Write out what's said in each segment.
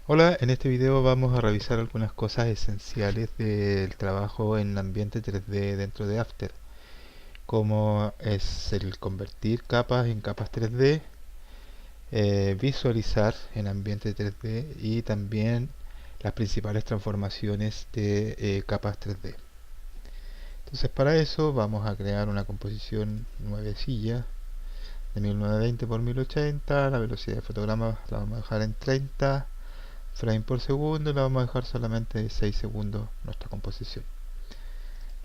Hola, en este video vamos a revisar algunas cosas esenciales del trabajo en ambiente 3D dentro de After, como es el convertir capas en capas 3D, visualizar en ambiente 3D y también las principales transformaciones de capas 3D. Entonces para eso vamos a crear una composición nuevecilla de 1920 por 1080, la velocidad de fotograma la vamos a dejar en 30 frame por segundo y la vamos a dejar solamente de 6 segundos nuestra composición.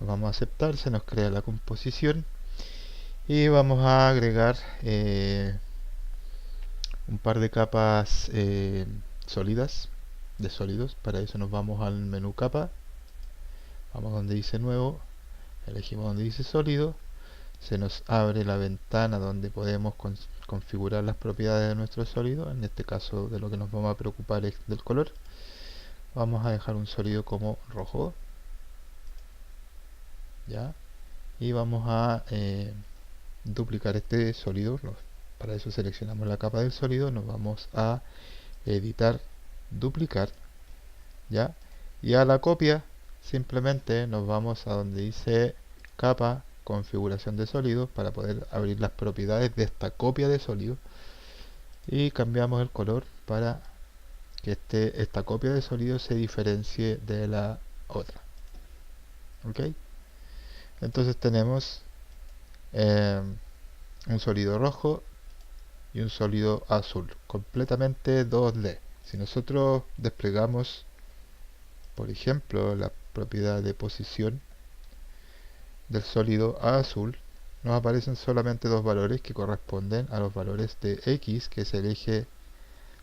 Lo vamos a aceptar, se nos crea la composición y vamos a agregar un par de capas sólidas, de sólidos. Para eso nos vamos al menú capa, vamos donde dice nuevo, elegimos donde dice sólido, se nos abre la ventana donde podemos configurar las propiedades de nuestro sólido. En este caso de lo que nos vamos a preocupar es del color. Vamos a dejar un sólido como rojo, ¿ya? Y vamos a duplicar este sólido. Para eso seleccionamos la capa del sólido, nos vamos a editar, duplicar, ¿ya? Y a la copia simplemente nos vamos a donde dice capa, configuración de sólidos, para poder abrir las propiedades de esta copia de sólido y cambiamos el color para que esta copia de sólido se diferencie de la otra. ¿Ok? Entonces tenemos eh, un sólido rojo y un sólido azul, completamente 2D. Si nosotros desplegamos, por ejemplo, la propiedad de posición del sólido azul, nos aparecen solamente dos valores que corresponden a los valores de X, que es el eje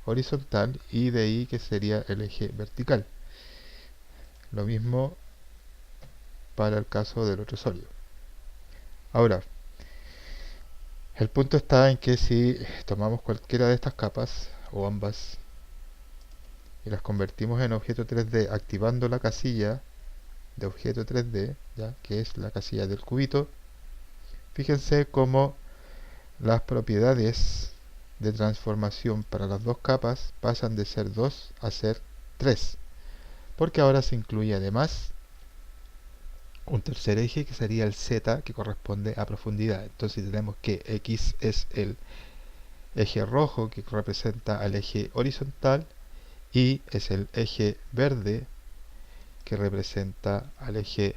horizontal, y de Y, que sería el eje vertical. Lo mismo para el caso del otro sólido. Ahora, el punto está en que si tomamos cualquiera de estas capas, o ambas, y las convertimos en objeto 3D activando la casilla de objeto 3D, ¿ya? Que es la casilla del cubito, fíjense cómo las propiedades de transformación para las dos capas pasan de ser 2 a ser 3, porque ahora se incluye además un tercer eje que sería el Z, que corresponde a profundidad. Entonces tenemos que X es el eje rojo, que representa al eje horizontal, y es el eje verde, que representa al eje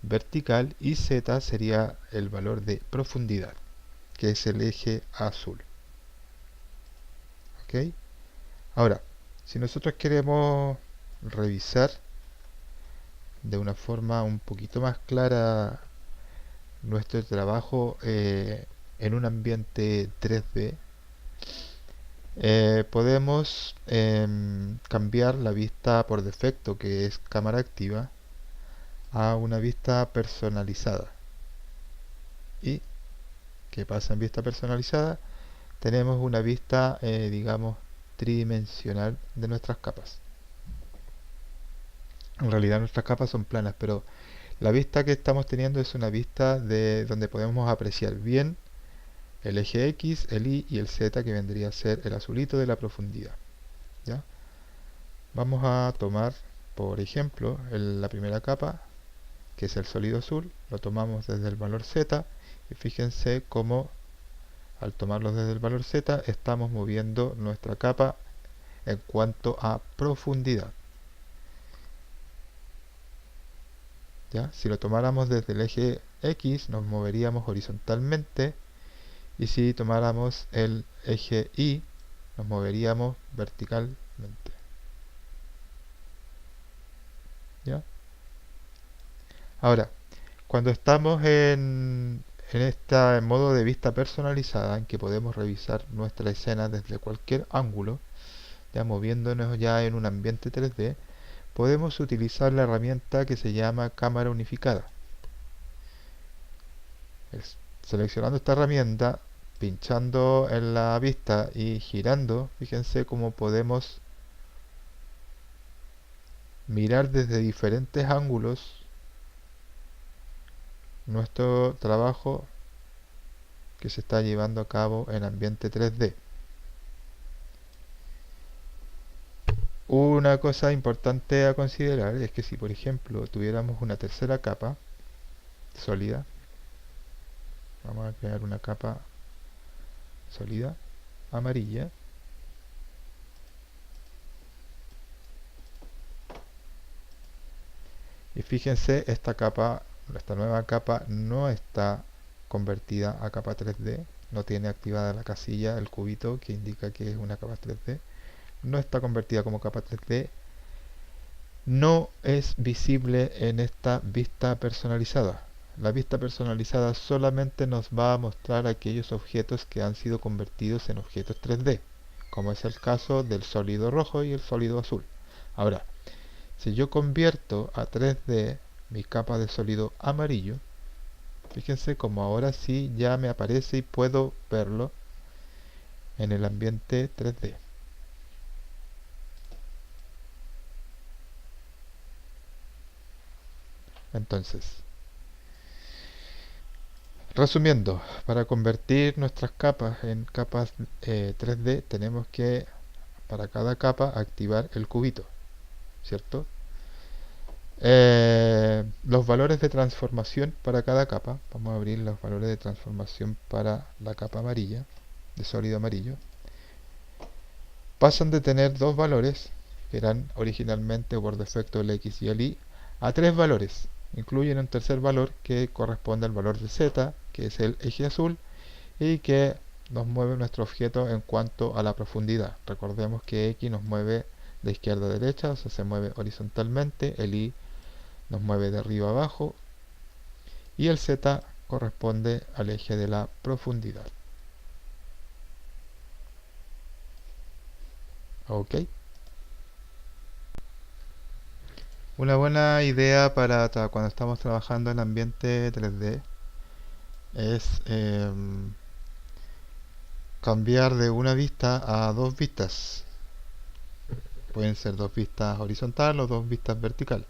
vertical, y Z sería el valor de profundidad, que es el eje azul. ¿Ok? Ahora, si nosotros queremos revisar de una forma un poquito más clara nuestro trabajo en un ambiente 3D, podemos cambiar la vista por defecto, que es cámara activa, a una vista personalizada. ¿Y qué pasa en vista personalizada? Tenemos una vista, digamos, tridimensional de nuestras capas. En realidad nuestras capas son planas, pero la vista que estamos teniendo es una vista de donde podemos apreciar bien el eje X, el Y y el Z, que vendría a ser el azulito de la profundidad. ¿Ya? Vamos a tomar, por ejemplo, la primera capa, que es el sólido azul, lo tomamos desde el valor Z, y fíjense cómo al tomarlo desde el valor Z estamos moviendo nuestra capa en cuanto a profundidad. ¿Ya? Si lo tomáramos desde el eje X nos moveríamos horizontalmente, y si tomáramos el eje Y nos moveríamos verticalmente. ¿Ya? Ahora, cuando estamos en este modo de vista personalizada, en que podemos revisar nuestra escena desde cualquier ángulo, ya moviéndonos ya en un ambiente 3D, podemos utilizar la herramienta que se llama cámara unificada. Seleccionando esta herramienta, pinchando en la vista y girando, fíjense cómo podemos mirar desde diferentes ángulos nuestro trabajo que se está llevando a cabo en ambiente 3D. Una cosa importante a considerar es que si por ejemplo tuviéramos una tercera capa sólida, vamos a crear una capa sólida amarilla. Y fíjense, esta nueva capa no está convertida a capa 3D, no tiene activada la casilla, el cubito que indica que es una capa 3D, no está convertida como capa 3D, no es visible en esta vista personalizada. La vista personalizada solamente nos va a mostrar aquellos objetos que han sido convertidos en objetos 3D, como es el caso del sólido rojo y el sólido azul. Ahora, si yo convierto a 3D mi capa de sólido amarillo, fíjense como ahora sí ya me aparece y puedo verlo en el ambiente 3D. Entonces, resumiendo, para convertir nuestras capas en capas 3D tenemos que para cada capa activar el cubito, ¿cierto? Los valores de transformación para cada capa, vamos a abrir los valores de transformación para la capa amarilla, de sólido amarillo, pasan de tener dos valores, que eran originalmente o por defecto el X y el Y, a tres valores. Incluyen un tercer valor que corresponde al valor de Z, que es el eje azul, y que nos mueve nuestro objeto en cuanto a la profundidad. Recordemos que X nos mueve de izquierda a derecha, o sea, se mueve horizontalmente, el Y nos mueve de arriba a abajo, y el Z corresponde al eje de la profundidad. ¿Ok? Una buena idea para cuando estamos trabajando en ambiente 3D es cambiar de una vista a dos vistas. Pueden ser dos vistas horizontal o dos vistas vertical.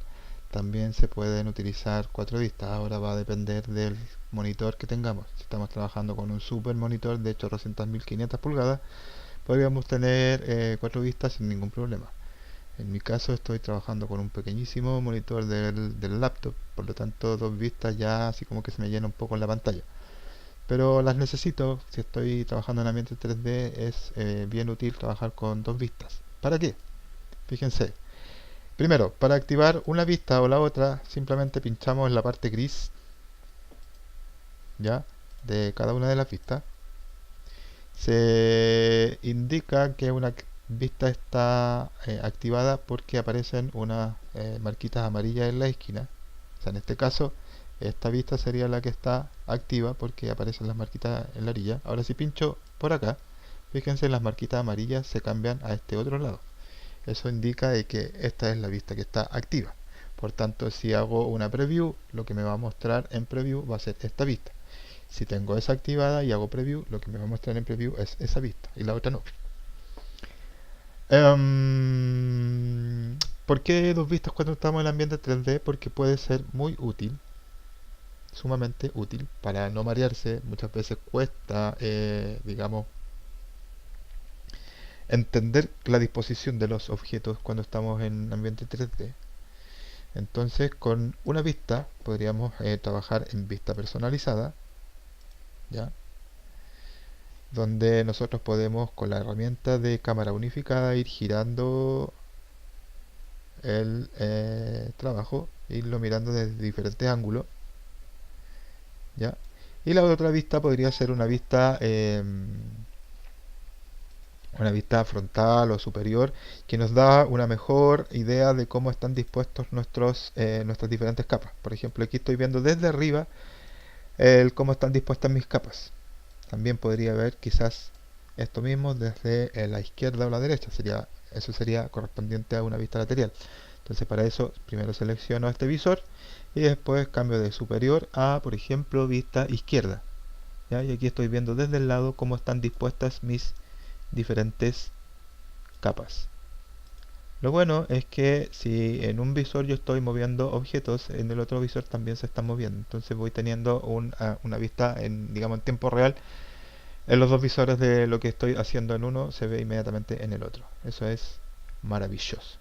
También se pueden utilizar cuatro vistas. Ahora va a depender del monitor que tengamos. Si estamos trabajando con un super monitor de 800.500 pulgadas, podríamos tener cuatro vistas sin ningún problema. En mi caso estoy trabajando con un pequeñísimo monitor del laptop, por lo tanto dos vistas ya así como que se me llena un poco en la pantalla. Pero las necesito, si estoy trabajando en ambiente 3D es bien útil trabajar con dos vistas. ¿Para qué? Fíjense. Primero, para activar una vista o la otra, simplemente pinchamos en la parte gris, ¿ya? De cada una de las vistas. Se indica que una vista está activada porque aparecen unas marquitas amarillas en la esquina. O sea, en este caso, esta vista sería la que está activa porque aparecen las marquitas en la orilla. Ahora si pincho por acá, fíjense, las marquitas amarillas se cambian a este otro lado. Eso indica de que esta es la vista que está activa. Por tanto, si hago una preview, lo que me va a mostrar en preview va a ser esta vista. Si tengo esa activada y hago preview, lo que me va a mostrar en preview es esa vista y la otra no. ¿Por qué dos vistas cuando estamos en el ambiente 3D? Porque puede ser muy útil, sumamente útil, para no marearse. Muchas veces cuesta, digamos, entender la disposición de los objetos cuando estamos en ambiente 3D. Entonces, con una vista podríamos trabajar en vista personalizada, ¿ya? Donde nosotros podemos con la herramienta de cámara unificada ir girando el trabajo, irlo mirando desde diferentes ángulos, ¿ya? Y la otra vista podría ser una vista frontal o superior que nos da una mejor idea de cómo están dispuestos nuestras diferentes capas. Por ejemplo, aquí estoy viendo desde arriba cómo están dispuestas mis capas. También podría ver quizás esto mismo desde la izquierda o la derecha. Eso sería correspondiente a una vista lateral. Entonces para eso primero selecciono este visor y después cambio de superior a, por ejemplo, vista izquierda. ¿Ya? Y aquí estoy viendo desde el lado cómo están dispuestas mis diferentes capas. Lo bueno es que si en un visor yo estoy moviendo objetos, en el otro visor también se están moviendo. Entonces voy teniendo una vista digamos, en tiempo real en los dos visores de lo que estoy haciendo en uno se ve inmediatamente en el otro. Eso es maravilloso.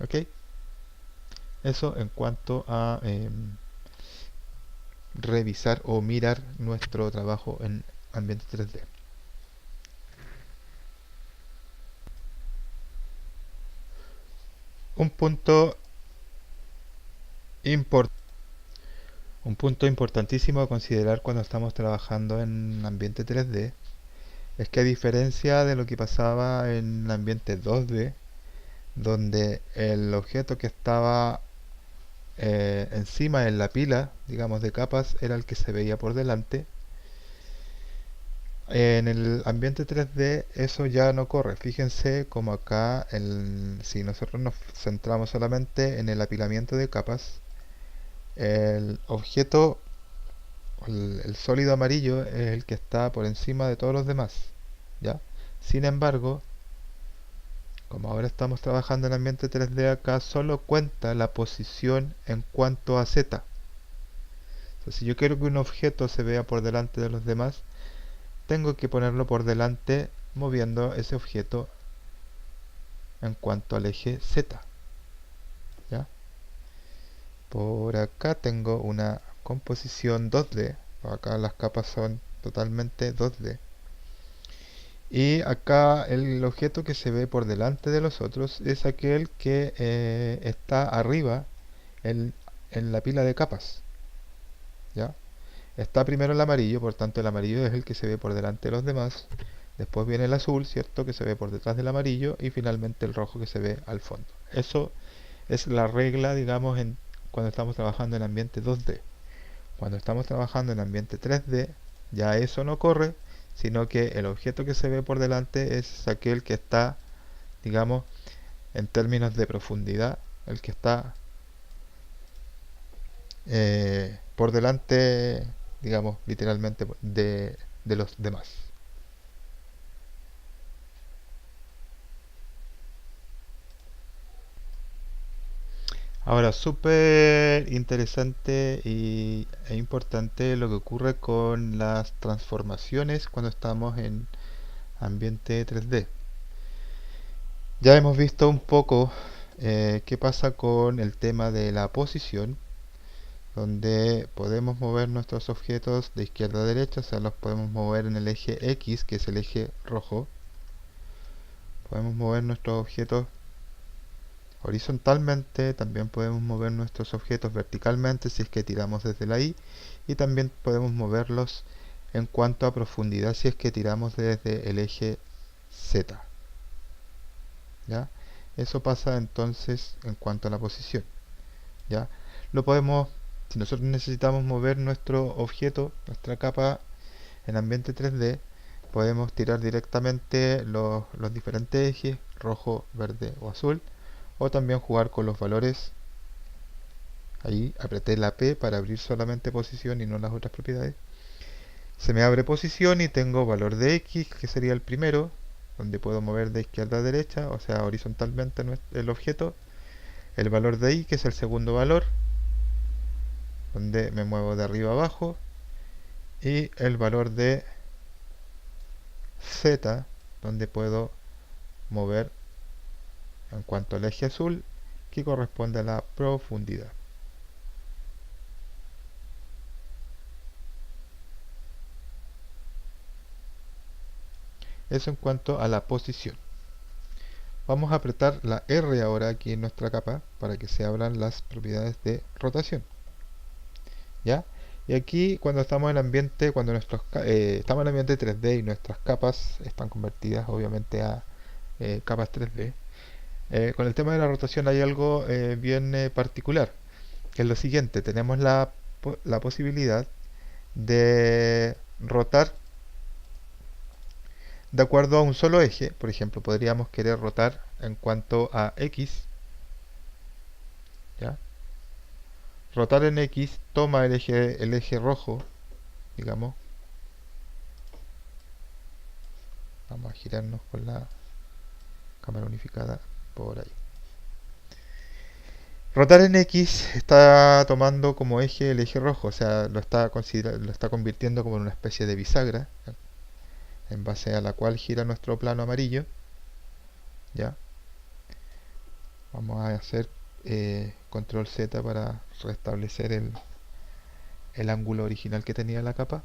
¿Ok? Eso en cuanto a revisar o mirar nuestro trabajo en ambiente 3D. Un punto un punto importantísimo a considerar cuando estamos trabajando en ambiente 3D es que, a diferencia de lo que pasaba en ambiente 2D, donde el objeto que estaba encima en la pila, digamos, de capas, era el que se veía por delante, en el ambiente 3D eso ya no corre. Fíjense como acá, si nosotros nos centramos solamente en el apilamiento de capas, el objeto, el sólido amarillo es el que está por encima de todos los demás, ¿ya? Sin embargo, como ahora estamos trabajando en ambiente 3D, acá solo cuenta la posición en cuanto a Z. Entonces, si yo quiero que un objeto se vea por delante de los demás, tengo que ponerlo por delante moviendo ese objeto en cuanto al eje Z, ¿ya? Por acá tengo una composición 2D. Acá las capas son totalmente 2D. Y acá el objeto que se ve por delante de los otros es aquel que está arriba en la pila de capas, ¿ya? Está primero el amarillo, por tanto el amarillo es el que se ve por delante de los demás. Después viene el azul, ¿cierto? Que se ve por detrás del amarillo. Y finalmente el rojo, que se ve al fondo. Eso es la regla, digamos, cuando estamos trabajando en ambiente 2D. Cuando estamos trabajando en ambiente 3D, ya eso no corre, sino que el objeto que se ve por delante es aquel que está, digamos, en términos de profundidad, el que está por delante, digamos, literalmente de los demás. Ahora, súper interesante e importante lo que ocurre con las transformaciones cuando estamos en ambiente 3D. Ya hemos visto un poco qué pasa con el tema de la posición, donde podemos mover nuestros objetos de izquierda a derecha, o sea, los podemos mover en el eje X, que es el eje rojo. Podemos mover nuestros objetos horizontalmente, también podemos mover nuestros objetos verticalmente si es que tiramos desde la Y, y también podemos moverlos en cuanto a profundidad si es que tiramos desde el eje Z, ¿ya? Eso pasa entonces en cuanto a la posición, ¿ya? Lo podemos, si nosotros necesitamos mover nuestro objeto, nuestra capa en ambiente 3D, podemos tirar directamente los diferentes ejes, rojo, verde o azul, o también jugar con los valores. Ahí apreté la P para abrir solamente posición y no las otras propiedades. Se me abre posición y tengo valor de X, que sería el primero, donde puedo mover de izquierda a derecha, o sea, horizontalmente el objeto. El valor de Y, que es el segundo valor, donde me muevo de arriba a abajo. Y el valor de Z, donde puedo mover en cuanto al eje azul, que corresponde a la profundidad. Eso en cuanto a la posición. Vamos a apretar la R ahora aquí en nuestra capa para que se abran las propiedades de rotación, ¿ya? Y aquí, cuando estamos en ambiente, cuando estamos en ambiente 3D y nuestras capas están convertidas obviamente a capas 3D, con el tema de la rotación hay algo bien particular, que es lo siguiente: tenemos la posibilidad de rotar de acuerdo a un solo eje. Por ejemplo, podríamos querer rotar en cuanto a X, ¿ya? Rotar en X toma el eje rojo, digamos. Vamos a girarnos con la cámara unificada por ahí. Rotar en X está tomando como eje el eje rojo, o sea, lo está convirtiendo como en una especie de bisagra, ¿ya? en base a la cual gira nuestro plano amarillo. Ya, vamos a hacer control Z para restablecer el ángulo original que tenía la capa.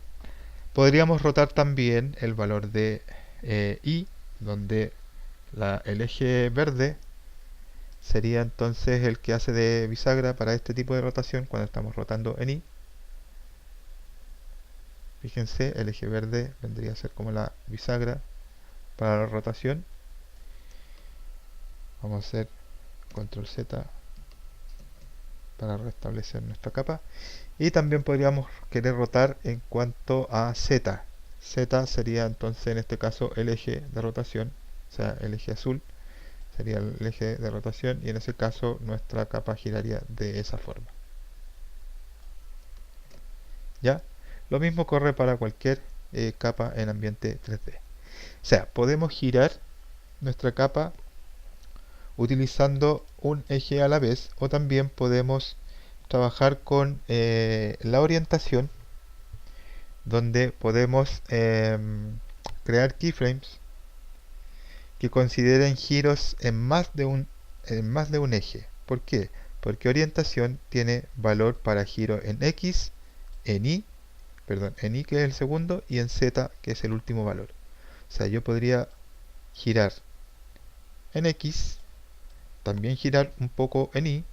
Podríamos rotar también el valor de I, donde el eje verde sería entonces el que hace de bisagra para este tipo de rotación cuando estamos rotando en I. Fíjense, el eje verde vendría a ser como la bisagra para la rotación. Vamos a hacer control Z para restablecer nuestra capa. Y también podríamos querer rotar en cuanto a Z. Z sería entonces en este caso el eje de rotación, o sea, el eje azul sería el eje de rotación, y en ese caso nuestra capa giraría de esa forma. ¿Ya? Lo mismo corre para cualquier capa en ambiente 3D. O sea, podemos girar nuestra capa utilizando un eje a la vez, o también podemos trabajar con la orientación, donde podemos crear keyframes que consideren giros en más de un eje. ¿Por qué? Porque orientación tiene valor para giro en X, en Y, en Y que es el segundo, y en Z que es el último valor. O sea, yo podría girar en X, también girar un poco en Y,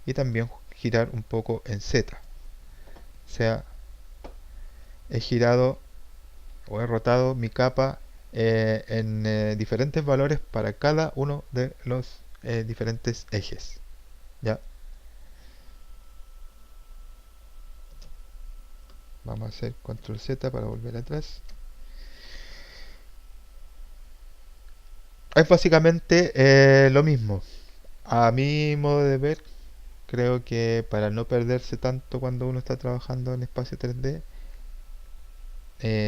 y también girar un poco en Z. O sea, he girado o he rotado mi capa en diferentes valores para cada uno de los diferentes ejes. ¿Ya? Vamos a hacer control Z para volver atrás. Es básicamente lo mismo. A mi modo de ver, creo que para no perderse tanto cuando uno está trabajando en espacio 3D,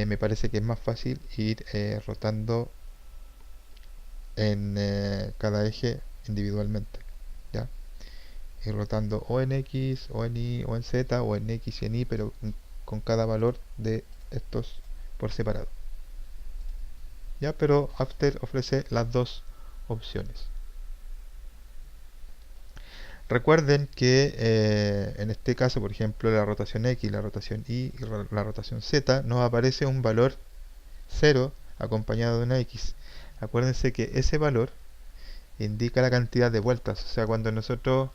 me parece que es más fácil ir rotando en cada eje individualmente. ¿Ya? Ir rotando o en X, o en Y, o en Z, o en X y en Y, pero con cada valor de estos por separado. ¿Ya? Pero After ofrece las dos opciones. Recuerden que en este caso, por ejemplo, la rotación X, la rotación Y y la rotación Z, nos aparece un valor 0 acompañado de una X. Acuérdense que ese valor indica la cantidad de vueltas. O sea, cuando nosotros,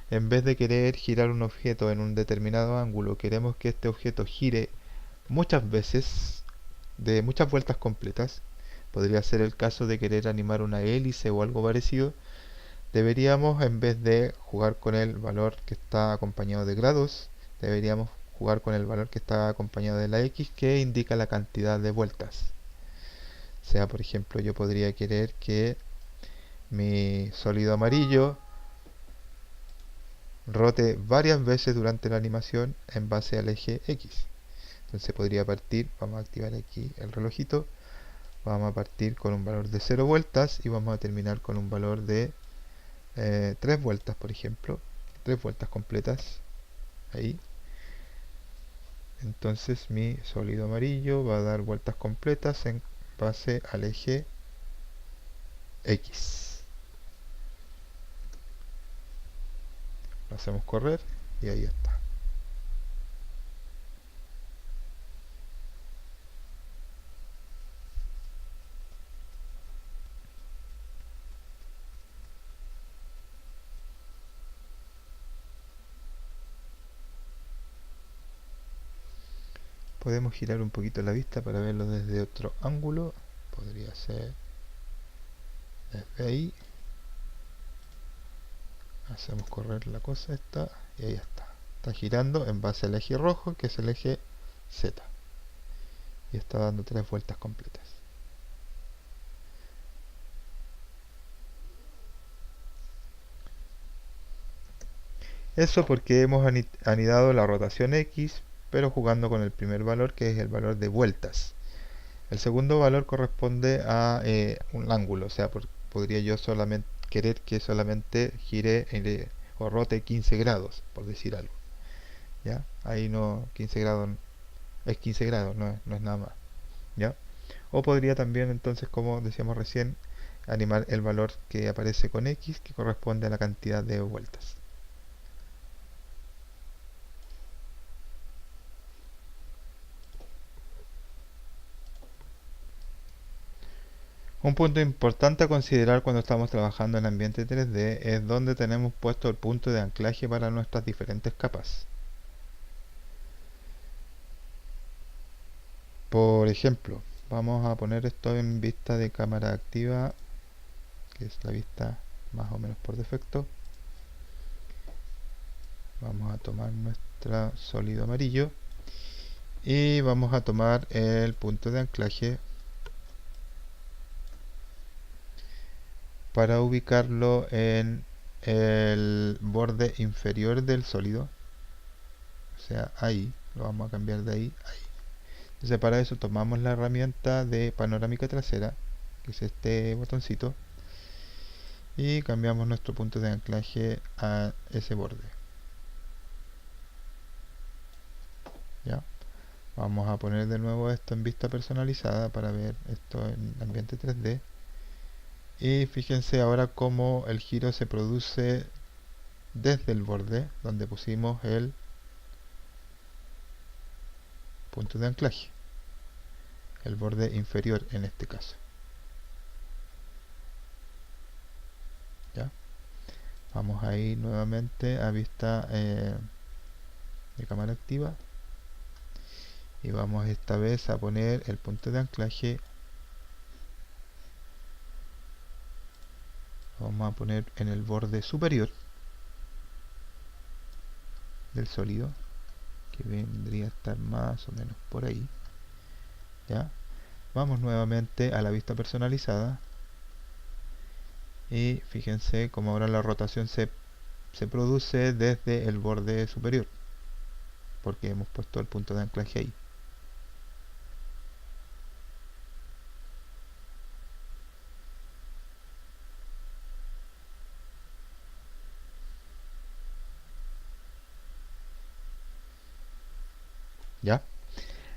en vez de querer girar un objeto en un determinado ángulo, queremos que este objeto gire muchas veces, de muchas vueltas completas, podría ser el caso de querer animar una hélice o algo parecido. Deberíamos, en vez de jugar con el valor que está acompañado de grados, deberíamos jugar con el valor que está acompañado de la X, que indica la cantidad de vueltas. O sea, por ejemplo, yo podría querer que mi sólido amarillo rote varias veces durante la animación en base al eje X. Entonces podría partir, vamos a activar aquí el relojito, vamos a partir con un valor de 0 vueltas y vamos a terminar con un valor de 3 vueltas, por ejemplo, 3 vueltas completas, ahí. Entonces mi sólido amarillo va a dar vueltas completas en base al eje X. Lo hacemos correr y ahí está. Podemos girar un poquito la vista para verlo desde otro ángulo. Podría ser desde ahí. Hacemos correr la cosa esta y ahí está. Está girando en base al eje rojo, que es el eje Z. Y está dando 3 vueltas completas. Eso porque hemos anidado la rotación X, pero jugando con el primer valor, que es el valor de vueltas. El segundo valor corresponde a un ángulo, o sea, podría yo solamente querer que solamente gire o rote 15 grados, por decir algo. ¿Ya? Ahí no, 15 grados es 15 grados, no es nada más. ¿Ya? O podría también entonces, como decíamos recién, animar el valor que aparece con X, que corresponde a la cantidad de vueltas. Un punto importante a considerar cuando estamos trabajando en ambiente 3D es dónde tenemos puesto el punto de anclaje para nuestras diferentes capas. Por ejemplo, vamos a poner esto en vista de cámara activa, que es la vista más o menos por defecto. Vamos a tomar nuestro sólido amarillo y vamos a tomar el punto de anclaje para ubicarlo en el borde inferior del sólido, o sea, ahí, lo vamos a cambiar de ahí a ahí. Entonces para eso tomamos la herramienta de panorámica trasera, que es este botoncito, y cambiamos nuestro punto de anclaje a ese borde. ¿Ya? Vamos a poner de nuevo esto en vista personalizada para ver esto en ambiente 3D. Y fíjense ahora cómo el giro se produce desde el borde donde pusimos el punto de anclaje, el borde inferior en este caso. ¿Ya? Vamos a ir nuevamente a vista de cámara activa y vamos esta vez a poner el punto de anclaje. Vamos a poner en el borde superior del sólido, que vendría a estar más o menos por ahí. ¿Ya? Vamos nuevamente a la vista personalizada y fíjense como ahora la rotación se produce desde el borde superior, porque hemos puesto el punto de anclaje ahí. ¿Ya?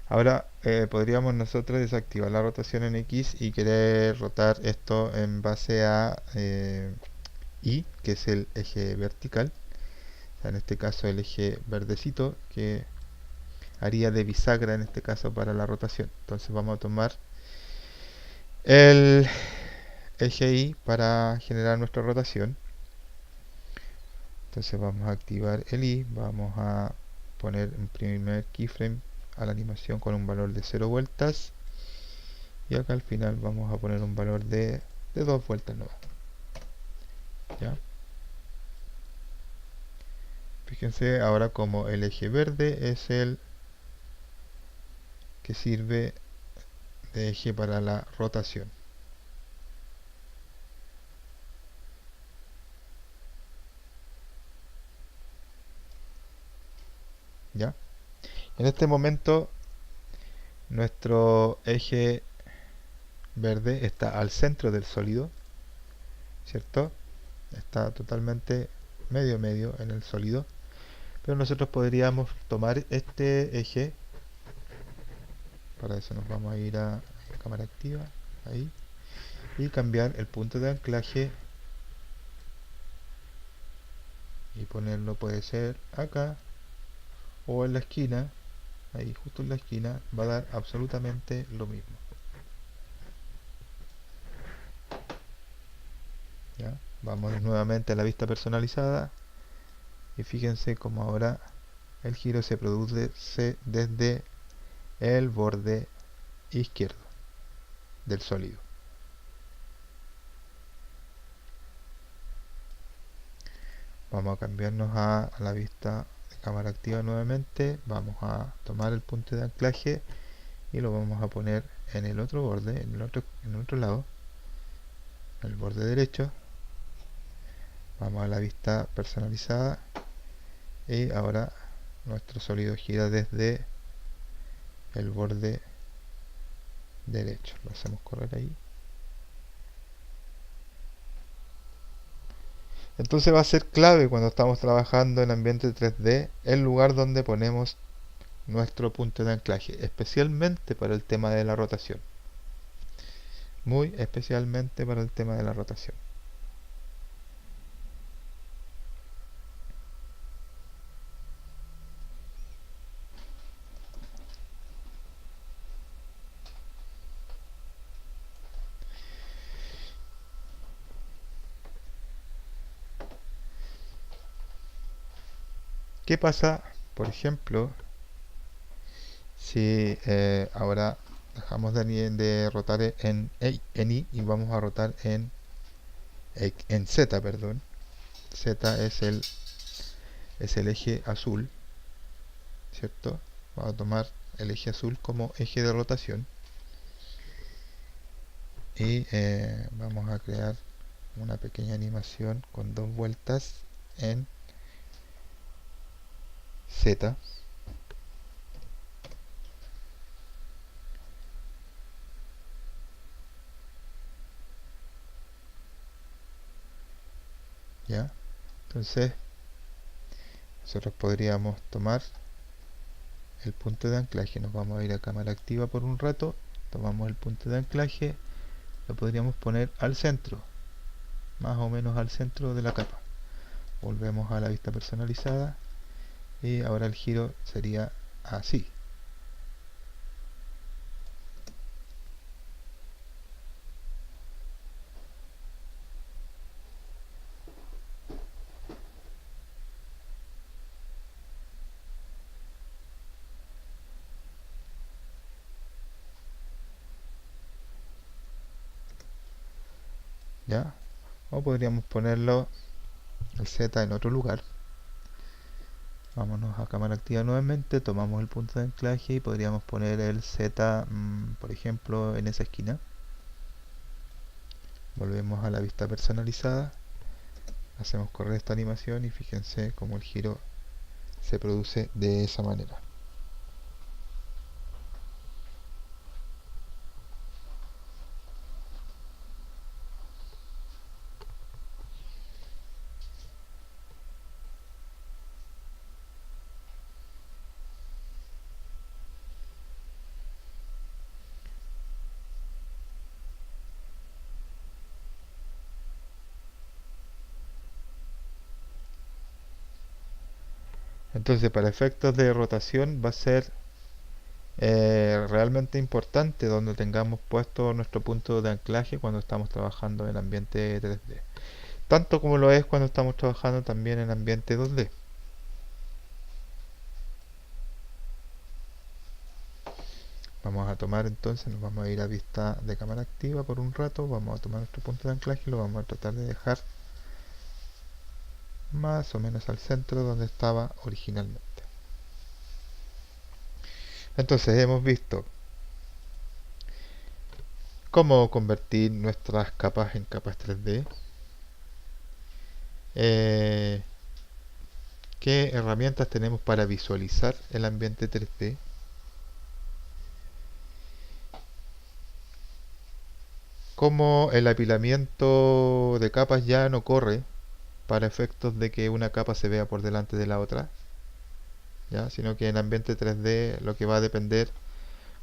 Ahora podríamos nosotros desactivar la rotación en X y querer rotar esto en base a Y, que es el eje vertical. O sea, en este caso el eje verdecito, que haría de bisagra en este caso para la rotación. Entonces vamos a tomar el eje Y para generar nuestra rotación. Entonces vamos a activar el Y, vamos a poner un primer keyframe a la animación con un valor de 0 vueltas y acá al final vamos a poner un valor de 2 vueltas nuevas. ¿Ya? Fíjense ahora como el eje verde es el que sirve de eje para la rotación. ¿Ya? En este momento nuestro eje verde está al centro del sólido, ¿cierto? Está totalmente medio en el sólido, pero nosotros podríamos tomar este eje. Para eso nos vamos a ir a cámara activa, ahí, y cambiar el punto de anclaje y ponerlo, puede ser acá o en la esquina, ahí justo en la esquina, va a dar absolutamente lo mismo. ¿Ya? Vamos nuevamente a la vista personalizada y fíjense como ahora el giro se produce desde el borde izquierdo del sólido. Vamos a cambiarnos a la vista de cámara activa nuevamente. Vamos a tomar el punto de anclaje y lo vamos a poner en el otro borde, en el otro lado, el borde derecho. Vamos a la vista personalizada y ahora nuestro sólido gira desde el borde derecho. Lo hacemos correr ahí. Entonces va a ser clave cuando estamos trabajando en ambiente 3D el lugar donde ponemos nuestro punto de anclaje, especialmente para el tema de la rotación. muy especialmente para el tema de la rotación. ¿Qué pasa, por ejemplo, si ahora dejamos de rotar en Y y vamos a rotar en Z, perdón? Z es el eje azul, ¿cierto? Vamos a tomar el eje azul como eje de rotación y vamos a crear una pequeña animación con dos vueltas en Z. ¿Ya? Entonces nosotros podríamos tomar el punto de anclaje, nos vamos a ir a cámara activa por un rato, tomamos el punto de anclaje, lo podríamos poner al centro, más o menos al centro de la capa. Volvemos a la vista personalizada y ahora el giro sería así. ¿Ya? O podríamos ponerlo el Z en otro lugar. Vámonos a cámara activa nuevamente, tomamos el punto de anclaje y podríamos poner el Z, por ejemplo, en esa esquina. Volvemos a la vista personalizada, hacemos correr esta animación y fíjense cómo el giro se produce de esa manera. Entonces, para efectos de rotación va a ser realmente importante donde tengamos puesto nuestro punto de anclaje cuando estamos trabajando en ambiente 3D. Tanto como lo es cuando estamos trabajando también en ambiente 2D. Vamos a tomar entonces, nos vamos a ir a vista de cámara activa por un rato, vamos a tomar nuestro punto de anclaje y lo vamos a tratar de dejar más o menos al centro donde estaba originalmente. Entonces hemos visto cómo convertir nuestras capas en capas 3D, eh, qué herramientas tenemos para visualizar el ambiente 3D, cómo el apilamiento de capas ya no corre para efectos de que una capa se vea por delante de la otra, ¿ya? Sino que en ambiente 3D lo que va a depender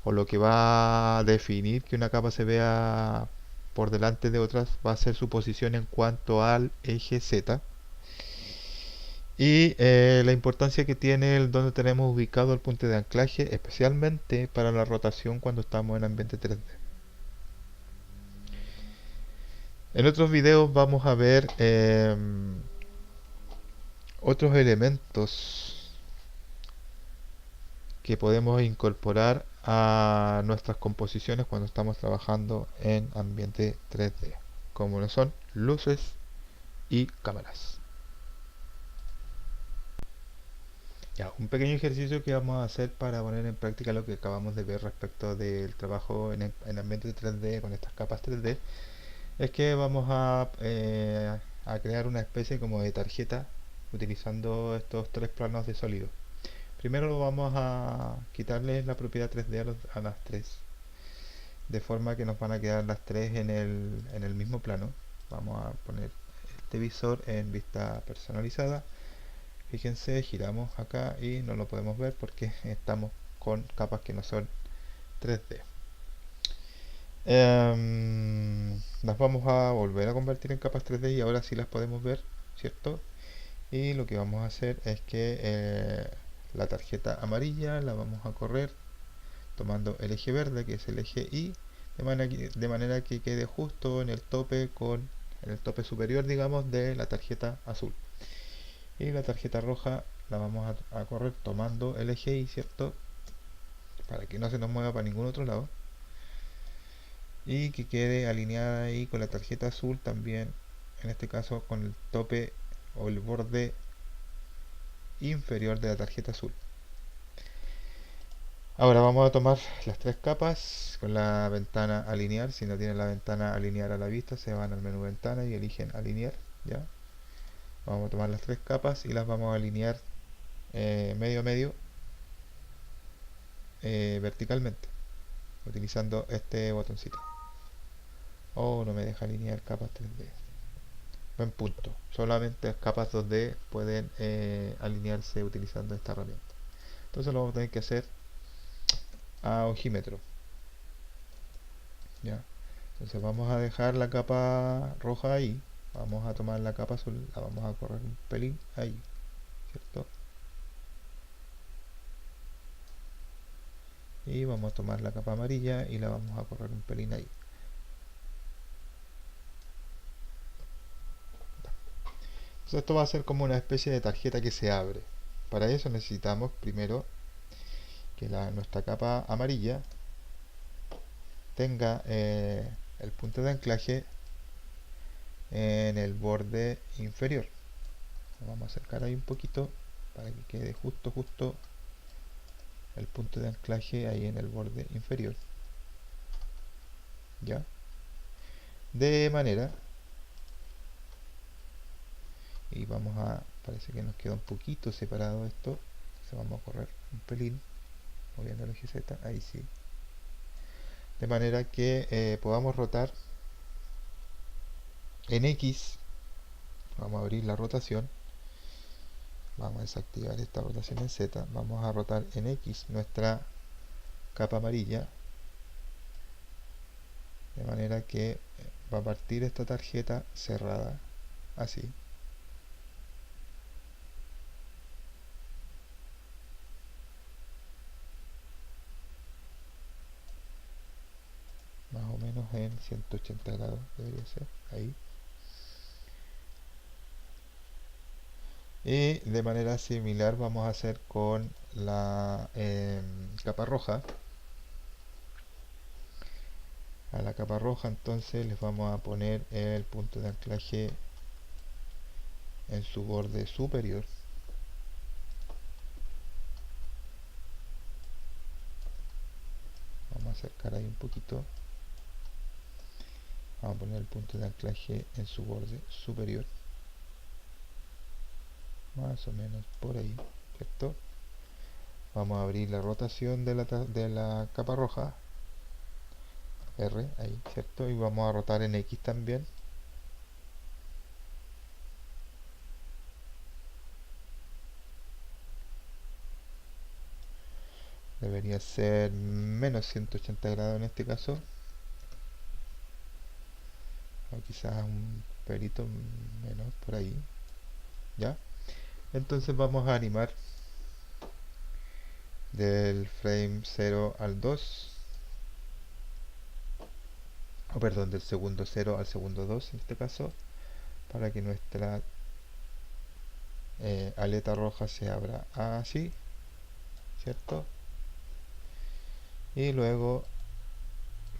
o lo que va a definir que una capa se vea por delante de otras va a ser su posición en cuanto al eje Z y la importancia que tiene el donde tenemos ubicado el punto de anclaje, especialmente para la rotación cuando estamos en ambiente 3D. En otros videos vamos a ver otros elementos que podemos incorporar a nuestras composiciones cuando estamos trabajando en ambiente 3D, como lo son luces y cámaras. Ya, un pequeño ejercicio que vamos a hacer para poner en práctica lo que acabamos de ver respecto del trabajo en ambiente 3D con estas capas 3D es que vamos a crear una especie como de tarjeta utilizando estos tres planos de sólido. Primero vamos a quitarle la propiedad 3D a las tres, de forma que nos van a quedar las tres en el mismo plano. Vamos a poner este visor en vista personalizada. Fíjense, giramos acá y no lo podemos ver porque estamos con capas que no son 3D. las vamos a volver a convertir en capas 3D y ahora sí las podemos ver, ¿cierto? Y lo que vamos a hacer es que la tarjeta amarilla la vamos a correr tomando el eje verde, que es el eje Y, de manera que quede justo en el tope en el tope superior, digamos, de la tarjeta azul. Y la tarjeta roja la vamos a correr tomando el eje Y, ¿cierto? Para que no se nos mueva para ningún otro lado. Y que quede alineada ahí con la tarjeta azul también, en este caso con el tope o el borde inferior de la tarjeta azul. Ahora vamos a tomar las tres capas con la ventana alinear. Si no tienen la ventana alinear a la vista, se van al menú ventana y eligen alinear. ¿Ya? Vamos a tomar las tres capas y las vamos a alinear medio a medio verticalmente, utilizando este botoncito. Oh, no me deja alinear capas 3D. Buen punto. Solamente las capas 2D pueden alinearse utilizando esta herramienta. Entonces lo vamos a tener que hacer a ojímetro. ¿Ya? Entonces vamos a dejar la capa roja ahí. Vamos a tomar la capa azul, la vamos a correr un pelín ahí, ¿cierto? Y vamos a tomar la capa amarilla y la vamos a correr un pelín ahí. Entonces esto va a ser como una especie de tarjeta que se abre. Para eso necesitamos primero que nuestra capa amarilla tenga el punto de anclaje en el borde inferior. Lo vamos a acercar ahí un poquito para que quede justo el punto de anclaje ahí en el borde inferior. ¿Ya? De manera, y vamos a, parece que nos queda un poquito separado esto, entonces vamos a correr un pelín moviendo el eje Z, ahí sí, de manera que podamos rotar en X. Vamos a abrir la rotación, vamos a desactivar esta rotación en Z, vamos a rotar en X nuestra capa amarilla, de manera que va a partir esta tarjeta cerrada así. Más o menos en 180 grados debería ser ahí. Y de manera similar vamos a hacer con la capa roja. A la capa roja entonces les vamos a poner el punto de anclaje en su borde superior. Vamos a acercar ahí un poquito. Vamos a poner el punto de anclaje en su borde superior. Más o menos por ahí, ¿cierto? Vamos a abrir la rotación de la capa roja. R, ahí, ¿cierto? Y vamos a rotar en X también. Debería ser menos 180 grados en este caso. O quizás un pelito menos por ahí. ¿Ya? Entonces vamos a animar del frame 0 al 2. O perdón, del segundo 0 al segundo 2 en este caso. Para que nuestra aleta roja se abra así. ¿Cierto? Y luego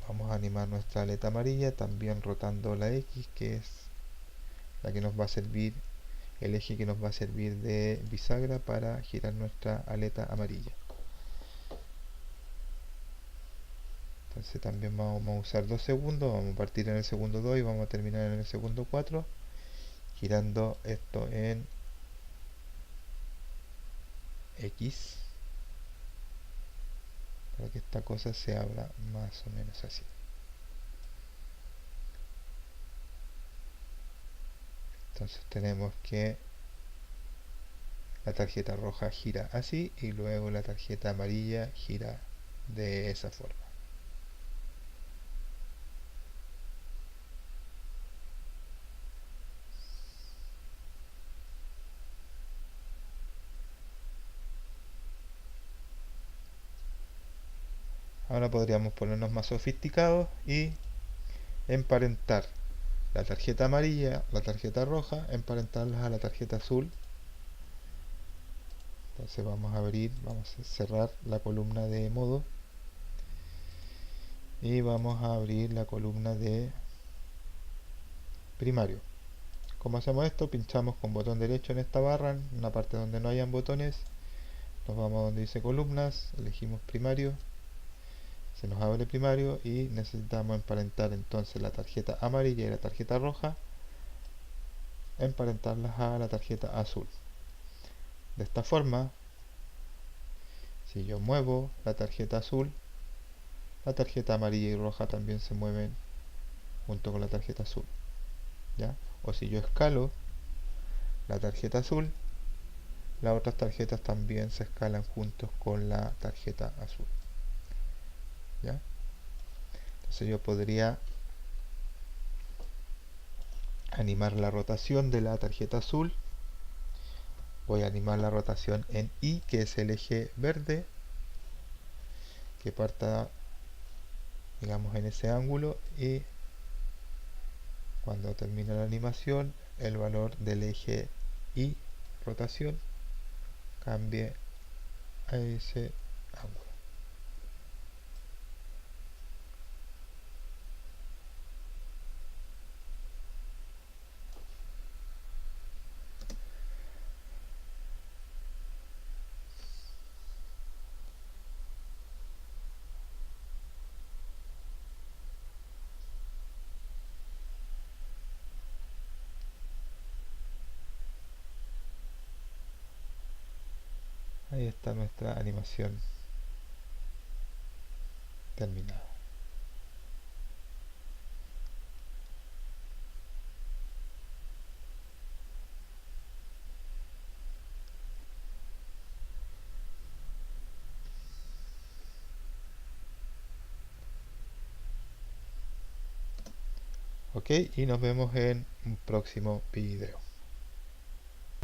vamos a animar nuestra aleta amarilla también rotando la X, que es la que nos va a servir, el eje que nos va a servir de bisagra para girar nuestra aleta amarilla. Entonces también vamos a usar 2 segundos, vamos a partir en el segundo 2 y vamos a terminar en el segundo 4, girando esto en X, para que esta cosa se abra más o menos así. Entonces tenemos que la tarjeta roja gira así y luego la tarjeta amarilla gira de esa forma. Ahora podríamos ponernos más sofisticados y emparentar la tarjeta amarilla, la tarjeta roja, emparentarlas a la tarjeta azul. Entonces vamos a abrir, vamos a cerrar la columna de modo y vamos a abrir la columna de primario. ¿Cómo hacemos esto? Pinchamos con botón derecho en esta barra, en una parte donde no hayan botones, nos vamos a donde dice columnas, elegimos primario, se nos abre primario y necesitamos emparentar entonces la tarjeta amarilla y la tarjeta roja, emparentarlas a la tarjeta azul. De esta forma, si yo muevo la tarjeta azul, la tarjeta amarilla y roja también se mueven junto con la tarjeta azul, ¿ya? O si yo escalo la tarjeta azul, las otras tarjetas también se escalan juntos con la tarjeta azul, ¿ya? Entonces yo podría animar la rotación de la tarjeta azul. Voy a animar la rotación en Y, que es el eje verde, que parta, digamos, en ese ángulo, y cuando termine la animación el valor del eje Y rotación cambie a ese ángulo. Ahí está nuestra animación terminada. Ok, y nos vemos en un próximo video.